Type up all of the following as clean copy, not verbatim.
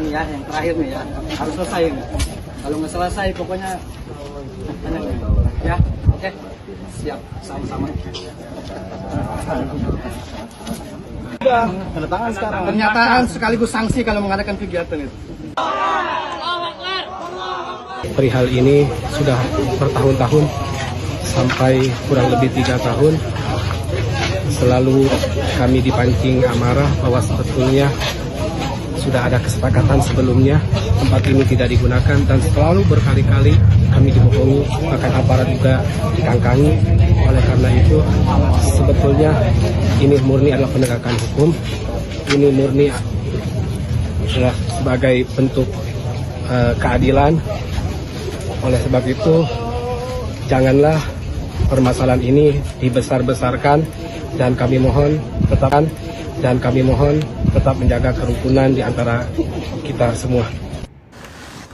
nih ya, yang terakhir nih ya, harus selesai nih. Kalau nggak selesai pokoknya ya, oke, siap, sama-sama. Tanda tangan sekarang. Pernyataan sekaligus sanksi kalau mengadakan kegiatan itu. Perihal ini sudah bertahun-tahun sampai kurang lebih 3 tahun selalu kami dipancing amarah bahwa sebetulnya sudah ada kesepakatan sebelumnya tempat ini tidak digunakan, dan selalu berkali-kali kami dibohongi, bahkan aparat juga dikangkangi. Oleh karena itu sebetulnya ini murni adalah penegakan hukum, ini murni adalah sebagai bentuk keadilan. Oleh sebab itu janganlah permasalahan ini dibesar-besarkan, dan kami mohon tetap menjaga kerukunan di antara kita semua.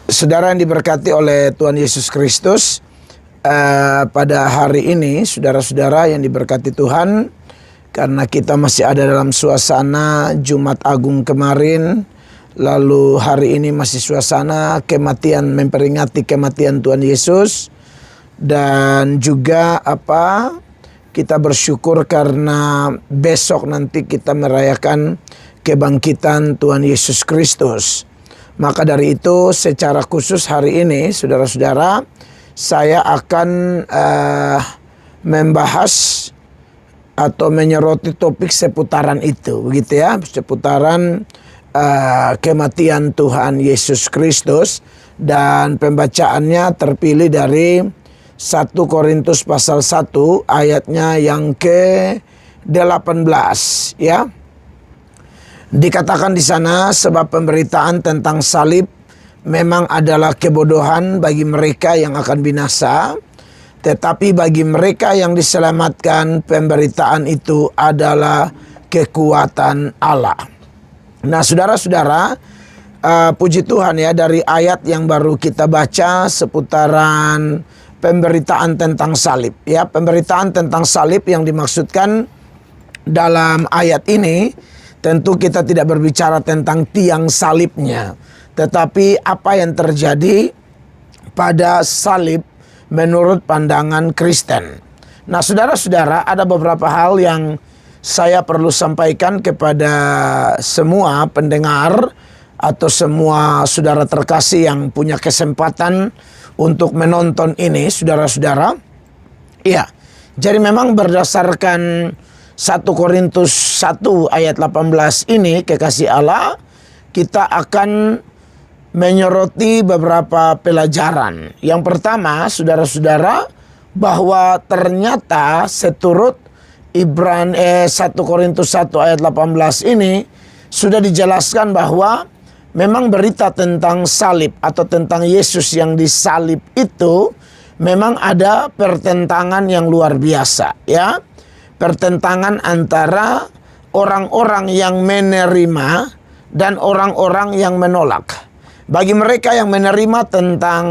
Saudara yang diberkati oleh Tuhan Yesus Kristus, pada hari ini saudara-saudara yang diberkati Tuhan, karena kita masih ada dalam suasana Jumat Agung kemarin, lalu hari ini masih suasana kematian, memperingati kematian Tuhan Yesus, dan juga kita bersyukur karena besok nanti kita merayakan kebangkitan Tuhan Yesus Kristus. Maka dari itu secara khusus hari ini saudara-saudara, saya akan membahas atau menyoroti topik seputaran itu, begitu ya, seputaran kematian Tuhan Yesus Kristus, dan pembacaannya terpilih dari 1 Korintus pasal 1 ayatnya yang ke-18 ya. Dikatakan di sana, sebab pemberitaan tentang salib memang adalah kebodohan bagi mereka yang akan binasa, tetapi bagi mereka yang diselamatkan pemberitaan itu adalah kekuatan Allah. Nah, saudara-saudara, puji Tuhan ya, dari ayat yang baru kita baca seputaran pemberitaan tentang salib ya, pemberitaan tentang salib yang dimaksudkan dalam ayat ini, tentu kita tidak berbicara tentang tiang salibnya, tetapi apa yang terjadi pada salib menurut pandangan Kristen. Nah, saudara-saudara, ada beberapa hal yang saya perlu sampaikan kepada semua pendengar atau semua saudara terkasih yang punya kesempatan untuk menonton ini, saudara-saudara. Iya, jadi memang berdasarkan 1 Korintus 1 ayat 18 ini, kekasih Allah, kita akan menyoroti beberapa pelajaran. Yang pertama, saudara-saudara, bahwa ternyata seturut 1 Korintus 1 ayat 18 ini sudah dijelaskan bahwa memang berita tentang salib atau tentang Yesus yang disalib itu memang ada pertentangan yang luar biasa ya. Pertentangan antara orang-orang yang menerima dan orang-orang yang menolak. Bagi mereka yang menerima tentang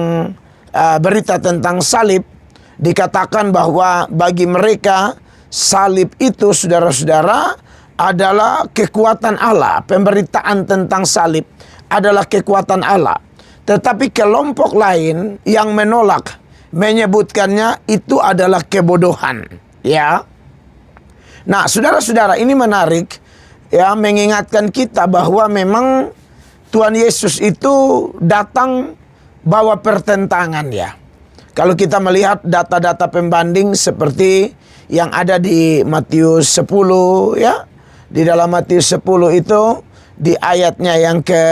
berita tentang salib, dikatakan bahwa bagi mereka salib itu, saudara-saudara, adalah kekuatan Allah. Pemberitaan tentang salib adalah kekuatan Allah. Tetapi kelompok lain yang menolak, menyebutkannya itu adalah kebodohan. Ya. Nah, saudara-saudara, ini menarik ya, mengingatkan kita bahwa memang Tuhan Yesus itu datang bawa pertentangan ya. Kalau kita melihat data-data pembanding seperti yang ada di Matius 10 ya. Di dalam Matius 10 itu di ayatnya yang ke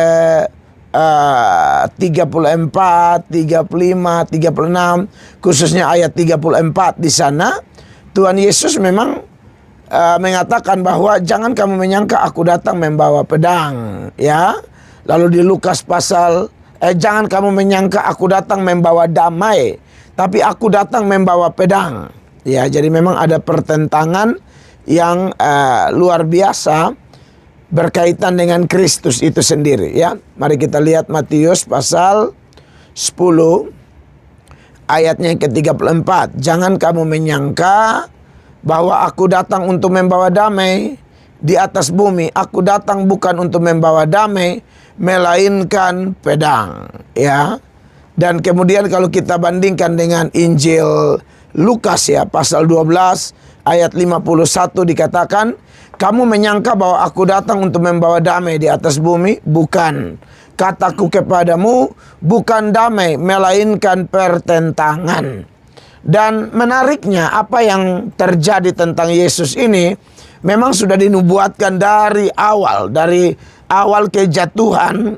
34, 35, 36, khususnya ayat 34 di sana, Tuhan Yesus memang mengatakan bahwa jangan kamu menyangka aku datang membawa pedang, ya. Lalu di Lukas pasal jangan kamu menyangka aku datang membawa damai, tapi aku datang membawa pedang. Ya, jadi memang ada pertentangan yang luar biasa berkaitan dengan Kristus itu sendiri ya. Mari kita lihat Matius pasal 10 ayatnya yang ke-34. Jangan kamu menyangka bahwa aku datang untuk membawa damai. di atas bumi. Aku datang bukan untuk membawa damai, melainkan pedang. Ya. Dan kemudian kalau kita bandingkan dengan Injil Lukas ya, pasal 12 ayat 51 dikatakan, kamu menyangka bahwa aku datang untuk membawa damai di atas bumi? Bukan. Kataku kepadamu, bukan damai, melainkan pertentangan. Dan menariknya, apa yang terjadi tentang Yesus ini memang sudah dinubuatkan dari awal kejatuhan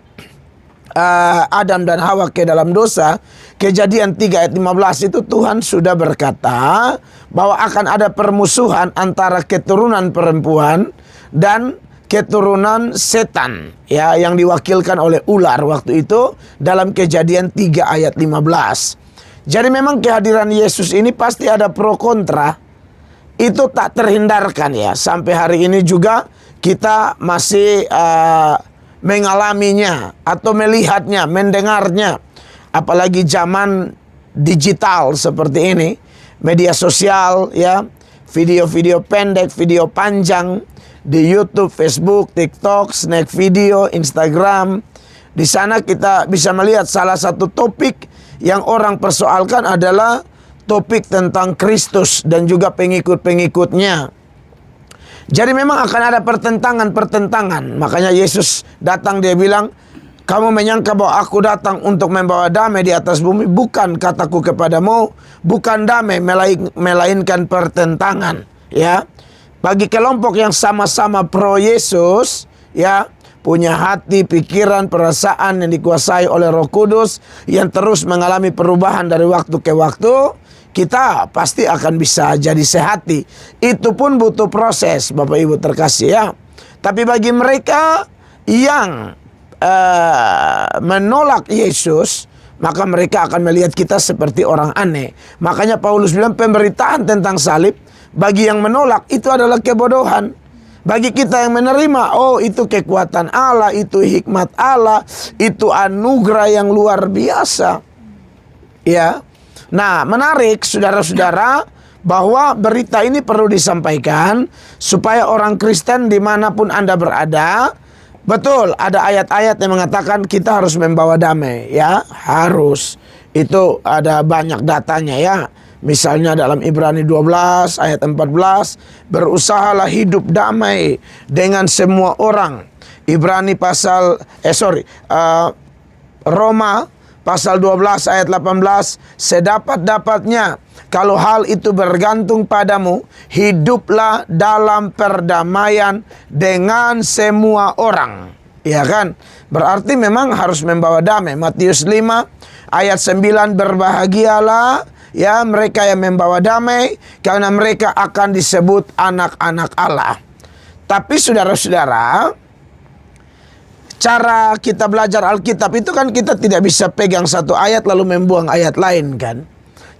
Adam dan Hawa ke dalam dosa. Kejadian 3 ayat 15 itu Tuhan sudah berkata bahwa akan ada permusuhan antara keturunan perempuan dan keturunan setan, ya, yang diwakilkan oleh ular waktu itu dalam Kejadian 3 ayat 15. Jadi memang kehadiran Yesus ini pasti ada pro kontra. Itu tak terhindarkan ya. Sampai hari ini juga kita masih mengalaminya atau melihatnya, mendengarnya. Apalagi zaman digital seperti ini, media sosial ya, video-video pendek, video panjang di YouTube, Facebook, TikTok, snack video, Instagram. Di sana kita bisa melihat salah satu topik yang orang persoalkan adalah topik tentang Kristus dan juga pengikut-pengikutnya. Jadi memang akan ada pertentangan. Makanya Yesus datang, dia bilang, kamu menyangka bahwa aku datang untuk membawa damai di atas bumi? Bukan, kataku kepadamu, bukan damai, melainkan pertentangan. Ya, bagi kelompok yang sama-sama pro Yesus, ya, punya hati, pikiran, perasaan yang dikuasai oleh Roh Kudus, yang terus mengalami perubahan dari waktu ke waktu, kita pasti akan bisa jadi sehati. Itu pun butuh proses, Bapak Ibu terkasih ya. Tapi bagi mereka yang menolak Yesus, maka mereka akan melihat kita seperti orang aneh. Makanya Paulus bilang pemberitaan tentang salib bagi yang menolak itu adalah kebodohan. Bagi kita yang menerima, oh itu kekuatan Allah, itu hikmat Allah, itu anugerah yang luar biasa. Ya. Nah, menarik saudara-saudara bahwa berita ini perlu disampaikan supaya orang Kristen dimanapun Anda berada, betul ada ayat-ayat yang mengatakan kita harus membawa damai, ya harus. Itu ada banyak datanya ya. Misalnya dalam Ibrani 12 ayat 14, berusahalah hidup damai dengan semua orang. Roma pasal 12 ayat 18, sedapat-dapatnya kalau hal itu bergantung padamu, hiduplah dalam perdamaian dengan semua orang. Ya kan? Berarti memang harus membawa damai. Matius 5 ayat 9, berbahagialah ya mereka yang membawa damai, karena mereka akan disebut anak-anak Allah. Tapi saudara-saudara, cara kita belajar Alkitab itu kan kita tidak bisa pegang satu ayat lalu membuang ayat lain kan.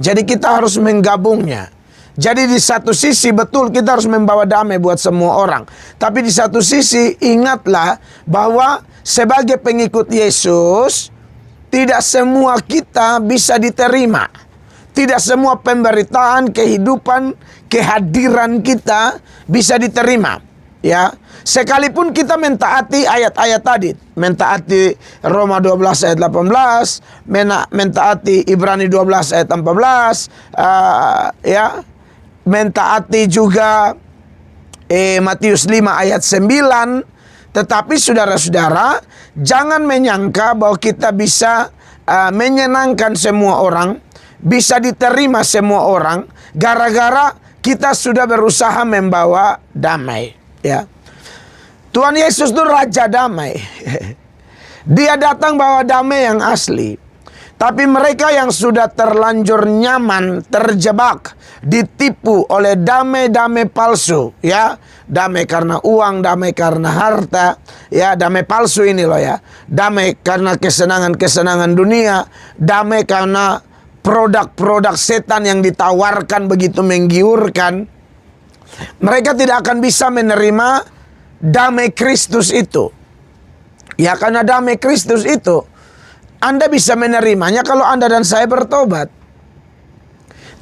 Jadi kita harus menggabungnya. Jadi di satu sisi betul kita harus membawa damai buat semua orang. Tapi di satu sisi ingatlah bahwa sebagai pengikut Yesus, tidak semua kita bisa diterima. Tidak semua pemberitaan, kehidupan, kehadiran kita bisa diterima. Ya, sekalipun kita mentaati ayat-ayat tadi, mentaati Roma 12 ayat 18, mentaati Ibrani 12 ayat 14, ya, mentaati juga Matius 5 ayat 9, tetapi saudara-saudara, jangan menyangka bahwa kita bisa menyenangkan semua orang, bisa diterima semua orang, gara-gara kita sudah berusaha membawa damai. Ya, Tuhan Yesus itu Raja Damai. Dia datang bawa damai yang asli. Tapi mereka yang sudah terlanjur nyaman, terjebak, ditipu oleh damai-damai palsu, ya, damai karena uang, damai karena harta, ya, damai palsu ini loh ya, damai karena kesenangan-kesenangan dunia, damai karena produk-produk setan yang ditawarkan begitu menggiurkan. Mereka tidak akan bisa menerima damai Kristus itu. Ya, karena damai Kristus itu Anda bisa menerimanya kalau Anda dan saya bertobat.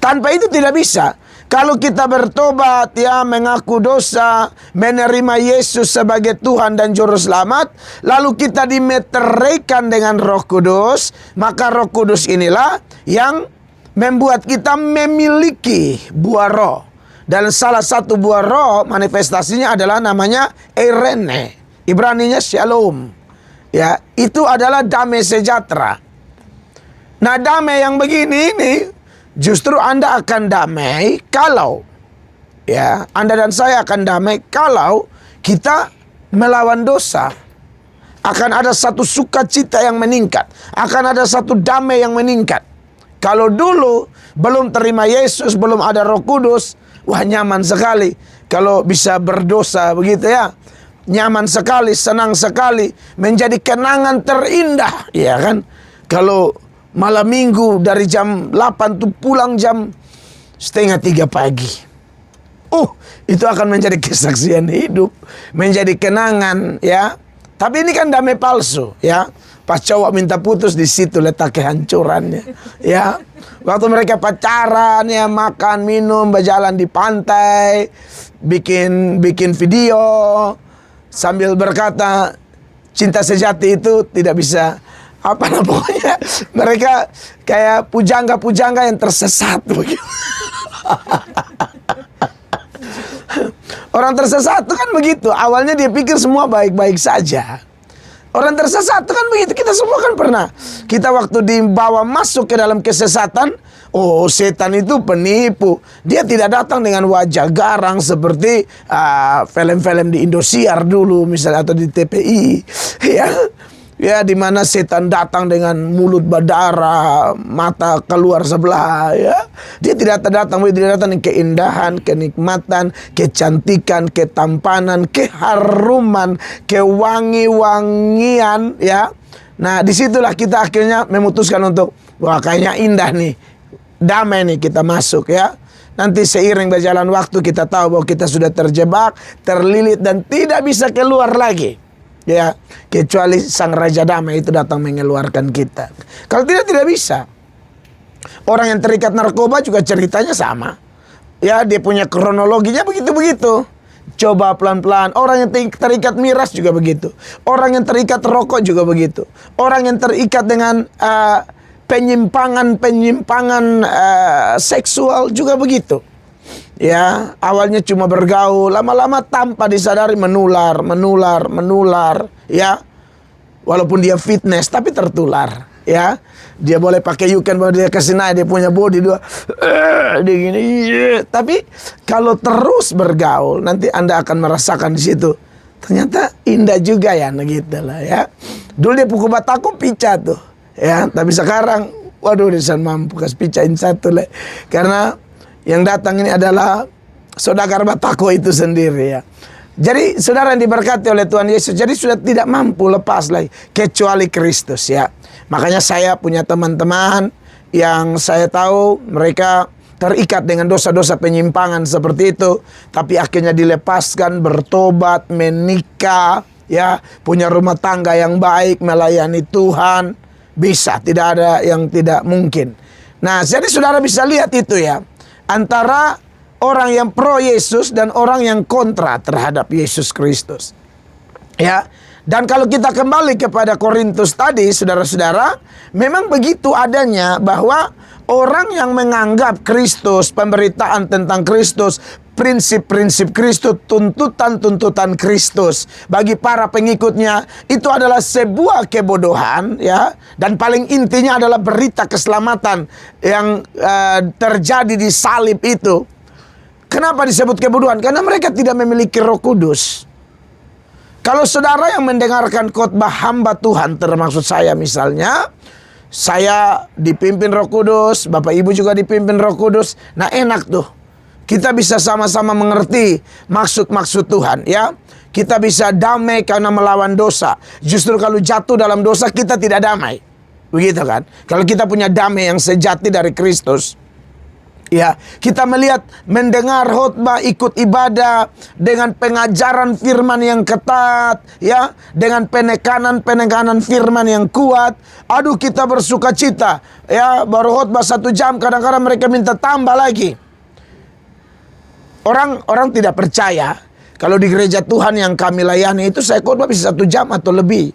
Tanpa itu tidak bisa. Kalau kita bertobat, ya, mengaku dosa, menerima Yesus sebagai Tuhan dan Juru Selamat, lalu kita dimeteraikan dengan Roh Kudus, maka Roh Kudus inilah yang membuat kita memiliki buah roh. Dan salah satu buah roh manifestasinya adalah namanya eirene, Ibraninya shalom. Ya, itu adalah damai sejahtera. Nah, damai yang begini ini justru Anda akan damai kalau, ya, Anda dan saya akan damai kalau kita melawan dosa. Akan ada satu sukacita yang meningkat, akan ada satu damai yang meningkat. Kalau dulu belum terima Yesus, belum ada Roh Kudus, wah, nyaman sekali kalau bisa berdosa begitu, ya. Nyaman sekali, senang sekali, menjadi kenangan terindah, ya kan? Kalau malam minggu dari jam 8 tuh pulang jam 2:30 pagi. Itu akan menjadi kesaksian hidup, menjadi kenangan, ya. Tapi ini kan damai palsu, ya. Pas cowok minta putus, di situ letak kehancurannya, ya. Waktu mereka pacaran, ya, makan, minum, berjalan di pantai, bikin video sambil berkata cinta sejati itu tidak bisa pokoknya mereka kayak pujangga-pujangga yang tersesat begitu. Orang tersesat itu kan begitu. Awalnya dia pikir semua baik-baik saja. Orang tersesat itu kan begitu. Kita semua kan pernah. Kita waktu dibawa masuk ke dalam kesesatan, setan itu penipu. Dia tidak datang dengan wajah garang seperti film-film di Indosiar dulu misalnya, atau di TPI, ya, di mana setan datang dengan mulut berdarah, mata keluar sebelah, ya. Dia tidak datang dengan keindahan, kenikmatan, kecantikan, ketampanan, keharuman, kewangi-wangian, ya. Nah, disitulah kita akhirnya memutuskan untuk, wah, kayaknya indah nih, damai nih, kita masuk, ya. Nanti seiring berjalan waktu kita tahu bahwa kita sudah terjebak, terlilit, dan tidak bisa keluar lagi. Ya, kecuali Sang Raja Damai itu datang mengeluarkan kita. Kalau tidak bisa. Orang yang terikat narkoba juga ceritanya sama. Ya, dia punya kronologinya begitu-begitu. Coba pelan-pelan. Orang yang terikat miras juga begitu. Orang yang terikat rokok juga begitu. Orang yang terikat dengan penyimpangan seksual juga begitu. Ya, awalnya cuma bergaul, lama-lama tanpa disadari menular, ya. Walaupun dia fitness, tapi tertular, ya. Dia boleh pakai yukan, bahwa dia kasih naik, dia punya body dia gini, tapi kalau terus bergaul, nanti Anda akan merasakan di situ. Ternyata indah juga, ya, gitu lah, ya. Dulu dia pukul bataku pica tuh, ya. Tapi sekarang, waduh, dia mampu kasih picain satu lah, karena yang datang ini adalah saudagar batako itu sendiri, ya. Jadi saudara yang diberkati oleh Tuhan Yesus, jadi sudah tidak mampu lepas lagi kecuali Kristus, ya. Makanya saya punya teman-teman yang saya tahu mereka terikat dengan dosa-dosa penyimpangan seperti itu, tapi akhirnya dilepaskan, bertobat, menikah, ya, punya rumah tangga yang baik, melayani Tuhan. Bisa, tidak ada yang tidak mungkin. Nah, jadi saudara bisa lihat itu, ya, antara orang yang pro Yesus dan orang yang kontra terhadap Yesus Kristus. Ya. Dan kalau kita kembali kepada Korintus tadi, saudara-saudara, memang begitu adanya bahwa orang yang menganggap Kristus, pemberitaan tentang Kristus, prinsip-prinsip Kristus, tuntutan-tuntutan Kristus bagi para pengikutnya, itu adalah sebuah kebodohan, ya. Dan paling intinya adalah berita keselamatan yang terjadi di salib itu. Kenapa disebut kebodohan? Karena mereka tidak memiliki Roh Kudus. Kalau saudara yang mendengarkan khotbah hamba Tuhan, termasuk saya misalnya, saya dipimpin Roh Kudus, Bapak Ibu juga dipimpin Roh Kudus. Nah, enak tuh. Kita bisa sama-sama mengerti maksud-maksud Tuhan, ya. Kita bisa damai karena melawan dosa. Justru kalau jatuh dalam dosa kita tidak damai. Begitu kan? Kalau kita punya damai yang sejati dari Kristus, ya, kita melihat, mendengar khotbah, ikut ibadah dengan pengajaran firman yang ketat, ya, dengan penekanan firman yang kuat. Aduh, kita bersuka cita, ya. Baru khotbah 1 jam, kadang-kadang mereka minta tambah lagi. Orang tidak percaya kalau di gereja Tuhan yang kami layani itu saya khotbah bisa 1 jam atau lebih.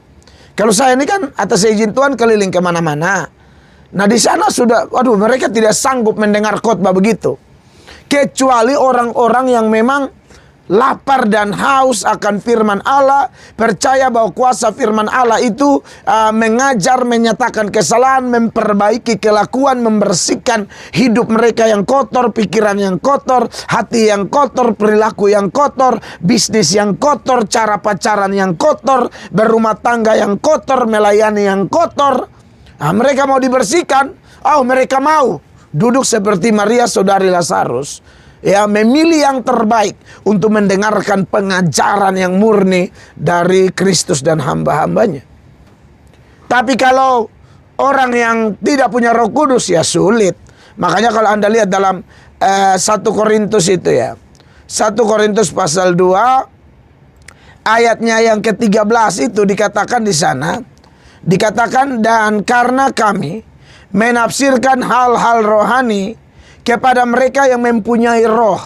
Kalau saya ini kan atas izin Tuhan keliling kemana-mana. Nah di sana sudah, waduh mereka tidak sanggup mendengar khotbah begitu. Kecuali orang-orang yang memang lapar dan haus akan firman Allah, percaya bahwa kuasa firman Allah itu mengajar, menyatakan kesalahan, memperbaiki kelakuan, membersihkan hidup mereka yang kotor, pikiran yang kotor, hati yang kotor, perilaku yang kotor, bisnis yang kotor, cara pacaran yang kotor, berumah tangga yang kotor, melayani yang kotor. Nah, mereka mau dibersihkan. Mereka mau duduk seperti Maria saudari Lazarus, ya, memilih yang terbaik untuk mendengarkan pengajaran yang murni dari Kristus dan hamba-hambanya. Tapi kalau orang yang tidak punya Roh Kudus ya sulit. Makanya kalau Anda lihat dalam 1 Korintus itu ya, 1 Korintus pasal 2 ayatnya yang ke-13 itu dikatakan di sana, dikatakan, dan karena kami menafsirkan hal-hal rohani kepada mereka yang mempunyai roh,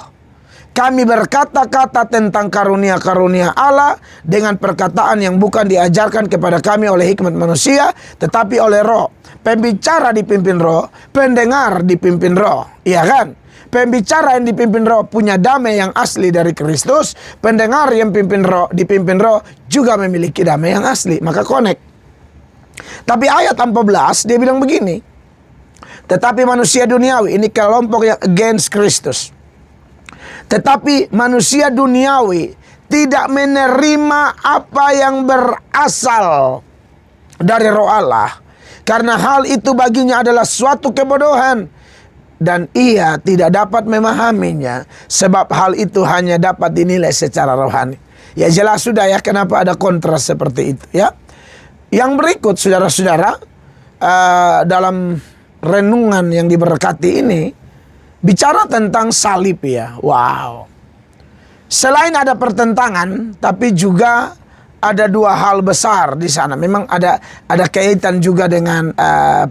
kami berkata-kata tentang karunia-karunia Allah dengan perkataan yang bukan diajarkan kepada kami oleh hikmat manusia, tetapi oleh roh. Pembicara dipimpin roh, pendengar dipimpin roh. Iya kan? Pembicara yang dipimpin roh punya damai yang asli dari Kristus. Pendengar yang dipimpin roh juga memiliki damai yang asli. Maka connect. Tapi ayat 14 dia bilang begini. Tetapi manusia duniawi, ini kelompok yang against Kristus. Tetapi manusia duniawi tidak menerima apa yang berasal dari Roh Allah, karena hal itu baginya adalah suatu kebodohan, dan ia tidak dapat memahaminya, sebab hal itu hanya dapat dinilai secara rohani. Ya jelas sudah ya kenapa ada kontras seperti itu ya. Yang berikut saudara-saudara, dalam renungan yang diberkati ini bicara tentang salib ya. Wow. Selain ada pertentangan, tapi juga ada 2 hal besar di sana. Memang ada kaitan juga dengan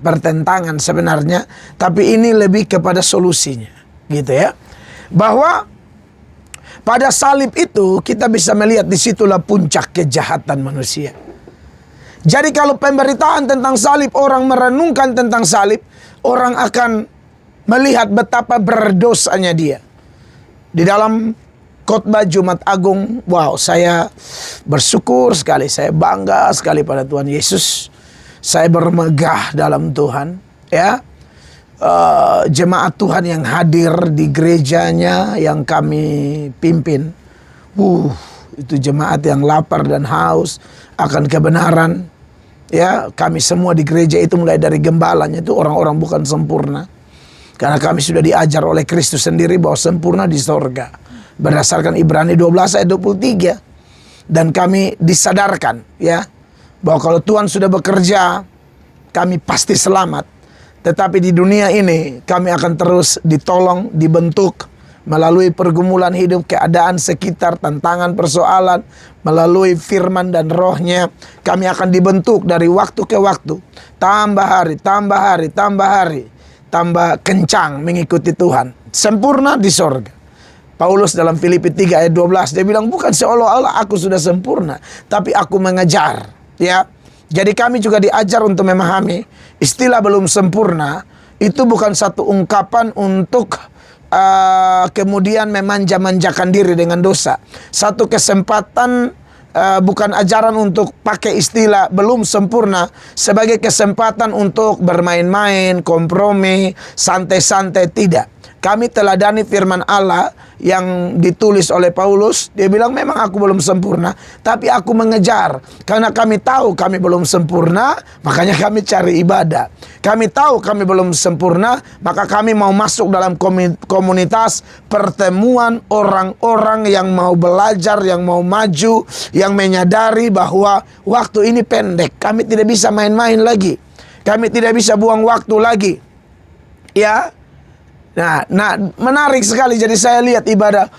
pertentangan sebenarnya, tapi ini lebih kepada solusinya, gitu ya. Bahwa pada salib itu kita bisa melihat disitulah puncak kejahatan manusia. Jadi kalau pemberitaan tentang salib, orang merenungkan tentang salib, orang akan melihat betapa berdosanya dia. Di dalam khotbah Jumat Agung, wow, saya bersyukur sekali, saya bangga sekali pada Tuhan Yesus. Saya bermegah dalam Tuhan, ya. Jemaat Tuhan yang hadir di gerejanya yang kami pimpin, itu jemaat yang lapar dan haus akan kebenaran. Ya, kami semua di gereja itu mulai dari gembalanya itu orang-orang bukan sempurna. Karena kami sudah diajar oleh Kristus sendiri bahwa sempurna di sorga. Berdasarkan Ibrani 12 ayat 23. Dan kami disadarkan ya, bahwa kalau Tuhan sudah bekerja, kami pasti selamat. Tetapi di dunia ini kami akan terus ditolong, dibentuk melalui pergumulan hidup, keadaan sekitar, tantangan, persoalan, melalui firman dan rohnya. Kami akan dibentuk dari waktu ke waktu, tambah hari, tambah hari, tambah hari, tambah kencang mengikuti Tuhan, sempurna di sorga. Paulus dalam Filipi 3 ayat 12 dia bilang, bukan seolah-olah aku sudah sempurna, tapi aku mengejar, ya. Jadi kami juga diajar untuk memahami istilah belum sempurna itu bukan satu ungkapan untuk kemudian memanja-manjakan diri dengan dosa. Satu kesempatan, bukan ajaran untuk pakai istilah belum sempurna sebagai kesempatan untuk bermain-main, kompromi, santai-santai. Tidak. Kami teladani firman Allah yang ditulis oleh Paulus. Dia bilang memang aku belum sempurna, tapi aku mengejar. Karena kami tahu kami belum sempurna, makanya kami cari ibadah. Kami tahu kami belum sempurna, maka kami mau masuk dalam komunitas pertemuan orang-orang yang mau belajar, yang mau maju, yang menyadari bahwa waktu ini pendek. Kami tidak bisa main-main lagi. Kami tidak bisa buang waktu lagi. Ya. Nah, menarik sekali. Jadi saya lihat ibadah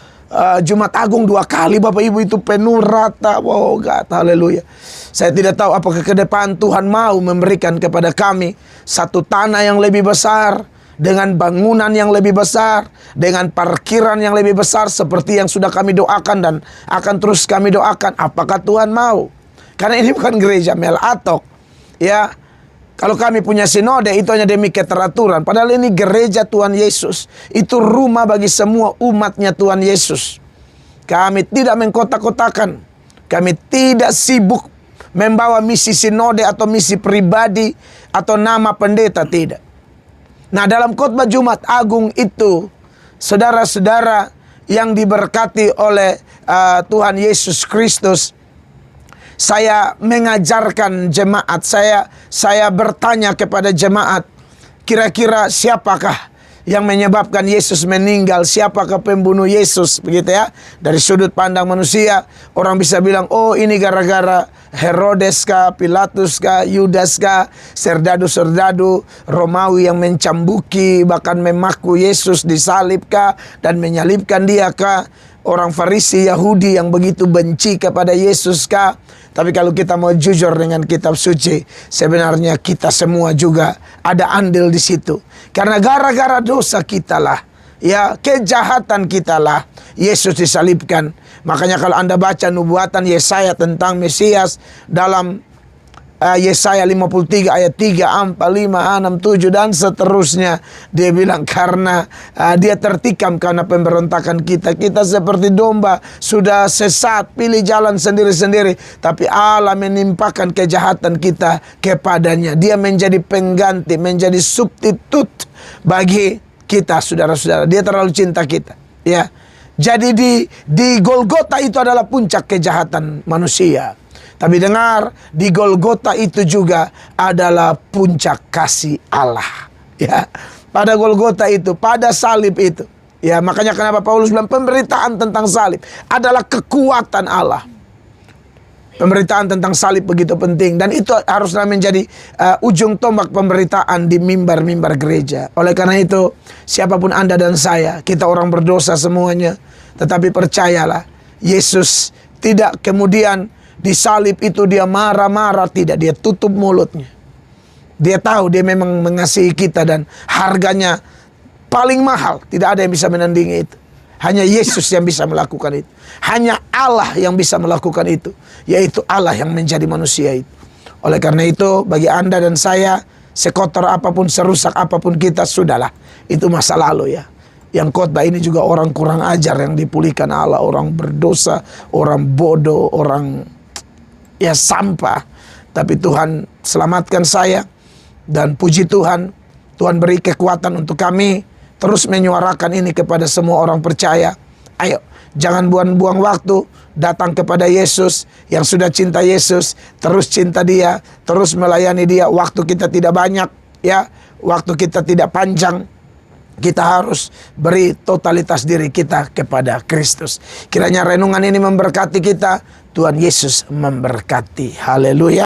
Jumat Agung 2 kali, Bapak Ibu, itu penuh rata. Wow, God, haleluya. Saya tidak tahu apakah ke depan Tuhan mau memberikan kepada kami satu tanah yang lebih besar dengan bangunan yang lebih besar, dengan parkiran yang lebih besar seperti yang sudah kami doakan dan akan terus kami doakan. Apakah Tuhan mau? Karena ini bukan gereja melatok. Ya, kalau kami punya sinode itu hanya demi keteraturan. Padahal ini gereja Tuhan Yesus. Itu rumah bagi semua umatnya Tuhan Yesus. Kami tidak mengkotak-kotakan. Kami tidak sibuk membawa misi sinode atau misi pribadi atau nama pendeta, tidak. Nah, dalam khotbah Jumat Agung itu, saudara-saudara yang diberkati oleh Tuhan Yesus Kristus, saya mengajarkan jemaat, saya bertanya kepada jemaat, kira-kira siapakah yang menyebabkan Yesus meninggal? Siapakah pembunuh Yesus? Begitu ya. Dari sudut pandang manusia, orang bisa bilang, oh ini gara-gara Herodes kah, Pilatus kah, Yudas kah, serdadu-serdadu Romawi yang mencambuki, bahkan memaku Yesus disalib kah, dan menyalibkan dia kah? Orang Farisi Yahudi yang begitu benci kepada Yesus kah? Tapi kalau kita mau jujur dengan kitab suci, sebenarnya kita semua juga ada andil di situ. Karena gara-gara dosa kita lah, ya, kejahatan kita lah, Yesus disalibkan. Makanya kalau Anda baca nubuatan Yesaya tentang Mesias dalam Yesaya 53 ayat 3, 4, 5, 6, 7 dan seterusnya, dia bilang karena dia tertikam karena pemberontakan kita. Kita seperti domba sudah sesat, pilih jalan sendiri-sendiri, tapi Allah menimpakan kejahatan kita kepadanya. Dia menjadi pengganti, menjadi substitut bagi kita, saudara-saudara. Dia terlalu cinta kita, ya. Jadi di Golgota itu adalah puncak kejahatan manusia. Tapi dengar, di Golgota itu juga adalah puncak kasih Allah. Ya, pada Golgota itu, pada salib itu. Ya, makanya kenapa Paulus bilang pemberitaan tentang salib adalah kekuatan Allah. Pemberitaan tentang salib begitu penting, dan itu haruslah menjadi ujung tombak pemberitaan di mimbar-mimbar gereja. Oleh karena itu, siapapun Anda dan saya, kita orang berdosa semuanya, tetapi percayalah, Yesus tidak kemudian disalib itu dia marah-marah, tidak, dia tutup mulutnya. Dia tahu dia memang mengasihi kita dan harganya paling mahal, tidak ada yang bisa menandingi itu. Hanya Yesus yang bisa melakukan itu. Hanya Allah yang bisa melakukan itu, yaitu Allah yang menjadi manusia itu. Oleh karena itu, bagi Anda dan saya, sekotor apapun, serusak apapun kita, sudahlah, itu masa lalu ya. Yang khotbah ini juga orang kurang ajar yang dipulihkan Allah, orang berdosa, orang bodoh, orang ya sampah. Tapi Tuhan selamatkan saya, dan puji Tuhan, Tuhan beri kekuatan untuk kami terus menyuarakan ini kepada semua orang percaya. Ayo, jangan buang-buang waktu, datang kepada Yesus yang sudah cinta Yesus, terus cinta Dia, terus melayani Dia. Waktu kita tidak banyak, ya, waktu kita tidak panjang. Kita harus beri totalitas diri kita kepada Kristus. Kiranya renungan ini memberkati kita. Tuhan Yesus memberkati. Haleluya.